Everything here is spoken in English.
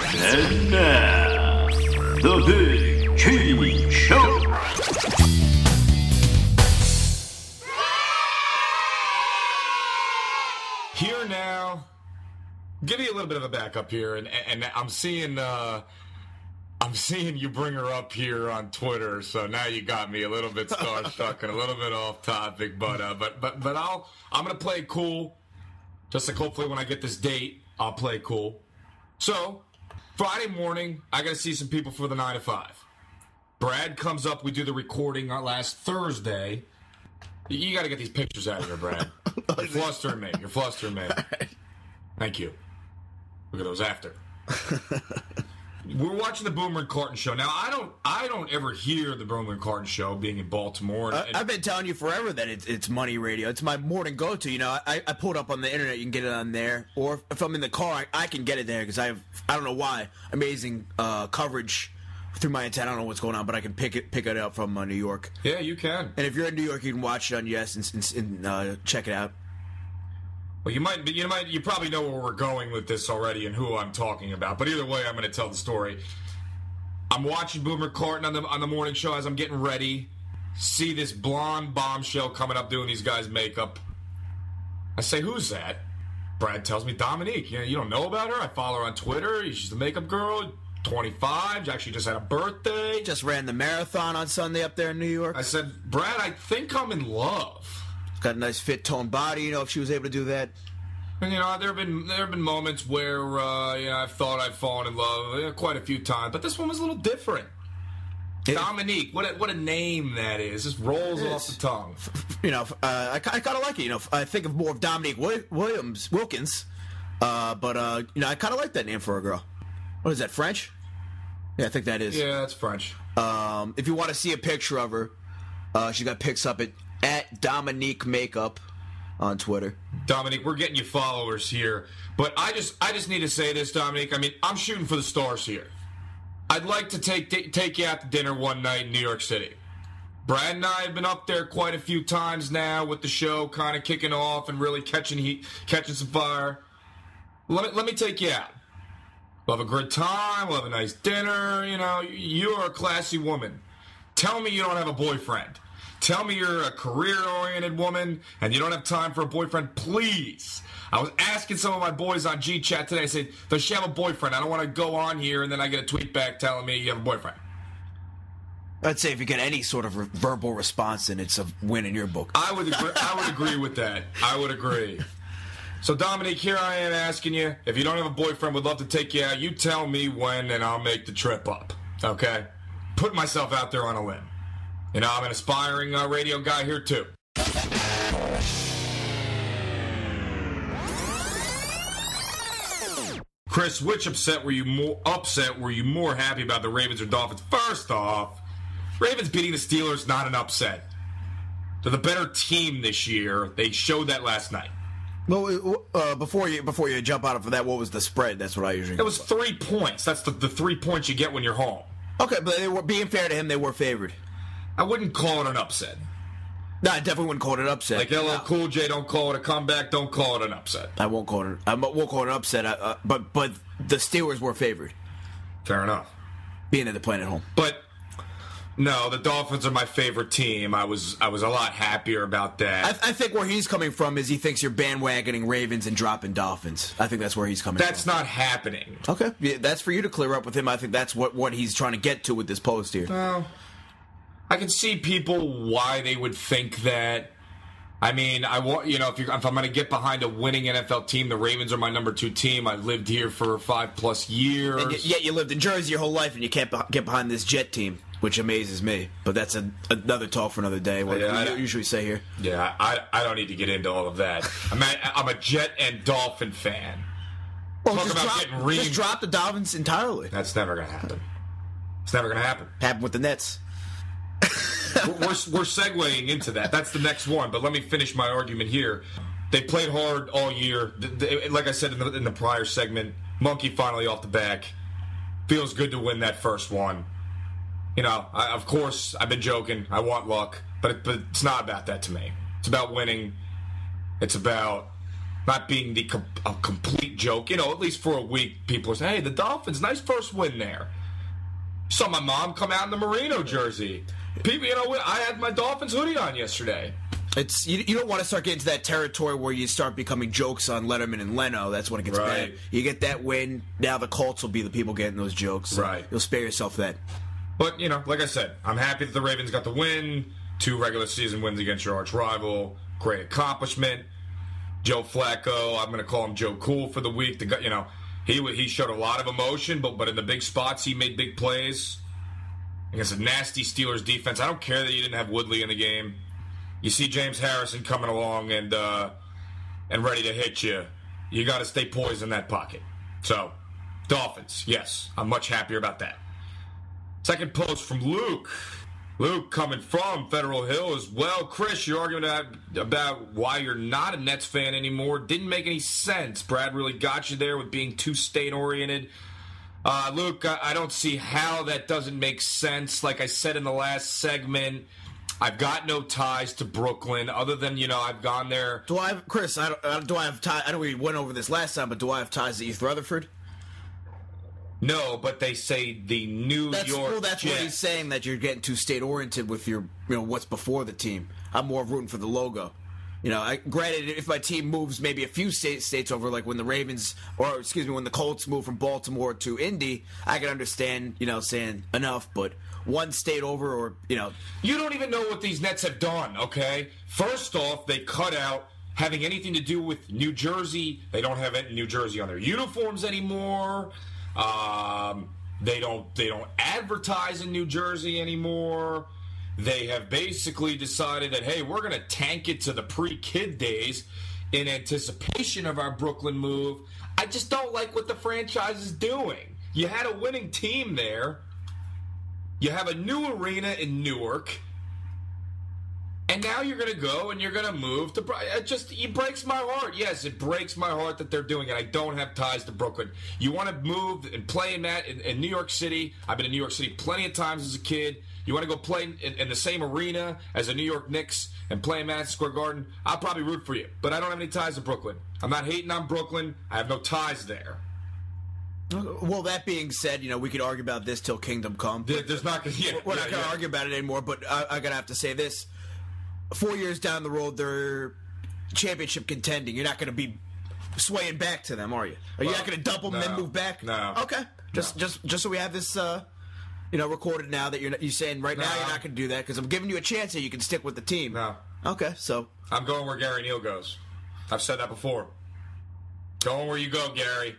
And now, the Big Cheese Show. Here now, give you a little bit of a backup here, and I'm seeing you bring her up here on Twitter, so now you got me a little bit starstruck and a little bit off topic, but I'm gonna play it cool, just like hopefully when I get this date, I'll play it cool. So Friday morning, I gotta see some people for the 9 to 5. Brad comes up, we do the recording last Thursday. You gotta get these pictures out of here, Brad. You're flustering me. Right. Thank you. Look at those after. We're watching the Boomer and Carton show. Now, I don't ever hear the Boomer and Carton show being in Baltimore. I've been telling you forever that it's money radio. It's my morning go-to. You know, I pull it up on the internet. You can get it on there. Or if I'm in the car, I can get it there because I don't know why, amazing coverage through my antenna. I don't know what's going on, but I can pick it up from New York. Yeah, you can. And if you're in New York, you can watch it on Yes and check it out. Well, you probably know where we're going with this already and who I'm talking about. But either way, I'm going to tell the story. I'm watching Boomer Carton on the morning show as I'm getting ready. See this blonde bombshell coming up doing these guys' makeup. I say, who's that? Brad tells me, Dominique. You don't know about her? I follow her on Twitter. She's the makeup girl. 25. Actually just had a birthday. Just ran the marathon on Sunday up there in New York. I said, Brad, I think I'm in love. Got a nice fit toned body, if she was able to do that. And there have been moments where I've thought I've fallen in love quite a few times, but this one was a little different. Dominique, what a name that is. Just rolls off the tongue. I kind of like it. I think of more of Dominique Wilkins, but I kind of like that name for a girl. What is that, French? Yeah, I think that is. Yeah, that's French. If you want to see a picture of her, she got pics up at Dominique Makeup on Twitter. Dominique, we're getting you followers here, but I just need to say this, Dominique. I mean, I'm shooting for the stars here. I'd like to take you out to dinner one night in New York City. Brad and I have been up there quite a few times now with the show kind of kicking off and really catching some fire. Let me take you out. We'll have a good time. We'll have a nice dinner. You're a classy woman. Tell me you don't have a boyfriend. Tell me you're a career-oriented woman and you don't have time for a boyfriend, please. I was asking some of my boys on G-Chat today. I said, does she have a boyfriend? I don't want to go on here and then I get a tweet back telling me you have a boyfriend. I'd say if you get any sort of verbal response, then it's a win in your book. I would agree with that. I would agree. So, Dominique, here I am asking you, if you don't have a boyfriend, would love to take you out. You tell me when and I'll make the trip up, okay? Put myself out there on a limb. I'm an aspiring radio guy here, too. Chris, which upset were you more happy about, the Ravens or Dolphins? First off, Ravens beating the Steelers, not an upset. They're the better team this year. They showed that last night. Well, before you jump out of that, what was the spread? That's what I usually. It was 3 points. That's the 3 points you get when you're home. Okay, but being fair to him, they were favored. I wouldn't call it an upset. No, I definitely wouldn't call it an upset. Like LL Cool J, don't call it a comeback. Don't call it an upset. I won't call it an upset. But the Steelers were favored. Fair enough. Being that they're playing at home. But no, the Dolphins are my favorite team. I was a lot happier about that. I think where he's coming from is he thinks you're bandwagoning Ravens and dropping Dolphins. I think that's where he's coming from. That's not happening. Okay. Yeah, that's for you to clear up with him. I think that's what he's trying to get to with this post here. Well, I can see people why they would think that. I mean, if I'm going to get behind a winning NFL team, the Ravens are my number 2 team. I lived here for 5+ years. And yet you lived in Jersey your whole life, and you can't get behind this Jet team, which amazes me. But that's another talk for another day. What we usually say here. Yeah, I don't need to get into all of that. I'm a Jet and Dolphin fan. Well, just drop the Dolphins entirely. That's never going to happen. It's never going to happen. Happened with the Nets. We're segueing into that. That's the next one. But let me finish my argument here. They played hard all year. Like I said in the prior segment, Monkey finally off the back. Feels good to win that first one. Of course, I've been joking. I want luck. But it's not about that to me. It's about winning. It's about not being a complete joke. At least for a week, people are saying, hey, the Dolphins, nice first win there. Saw my mom come out in the Merino jersey. People, I had my Dolphins hoodie on yesterday. It's you don't want to start getting to that territory where you start becoming jokes on Letterman and Leno. That's when it gets bad. You get that win, now the Colts will be the people getting those jokes. So right. You'll spare yourself that. But, like I said, I'm happy that the Ravens got the win. 2 regular season wins against your arch rival. Great accomplishment. Joe Flacco, I'm going to call him Joe Cool for the week. He showed a lot of emotion, but in the big spots he made big plays against a nasty Steelers defense. I don't care that you didn't have Woodley in the game. You see James Harrison coming along and ready to hit you. You got to stay poised in that pocket. So, Dolphins, yes, I'm much happier about that. Second post from Luke. Luke coming from Federal Hill as well. Chris, you're arguing about why you're not a Nets fan anymore. Didn't make any sense. Brad really got you there with being too state-oriented. Luke, I don't see how that doesn't make sense. Like I said in the last segment, I've got no ties to Brooklyn other than, I've gone there. Do I have, Chris, do I have ties? I know we went over this last time, but do I have ties to East Rutherford? No, but they say the New York Well, that's Jets. what he's saying, that you're getting too state-oriented with your, what's before the team. I'm more rooting for the logo. Granted, if my team moves maybe a few states over, like when the when the Colts move from Baltimore to Indy, I can understand, saying enough, but one state over or, You don't even know what these Nets have done, okay? First off, they cut out having anything to do with New Jersey. They don't have New Jersey on their uniforms anymore. They don't advertise in New Jersey anymore. They have basically decided that, hey, we're going to tank it to the pre-kid days in anticipation of our Brooklyn move. I just don't like what the franchise is doing. You had a winning team there. You have a new arena in Newark. And now you're going to go and you're going to move to... It breaks my heart. Yes, it breaks my heart that they're doing it. I don't have ties to Brooklyn. You want to move and play in that in New York City. I've been in New York City plenty of times as a kid. You want to go play in the same arena as the New York Knicks and play in Madison Square Garden? I'll probably root for you. But I don't have any ties to Brooklyn. I'm not hating on Brooklyn. I have no ties there. Well, that being said, we could argue about this till kingdom come. There's not... We're not going to argue about it anymore, but I'm going to have to say this. 4 years down the road, they're championship contending. You're not going to be swaying back to them, are you? Are you not going to dump them and then move back? No. Okay. Just so we have this, recorded now that you're saying right now you're not going to do that because I'm giving you a chance that you can stick with the team. No. Okay, so I'm going where Gary Neal goes. I've said that before. Going where you go, Gary.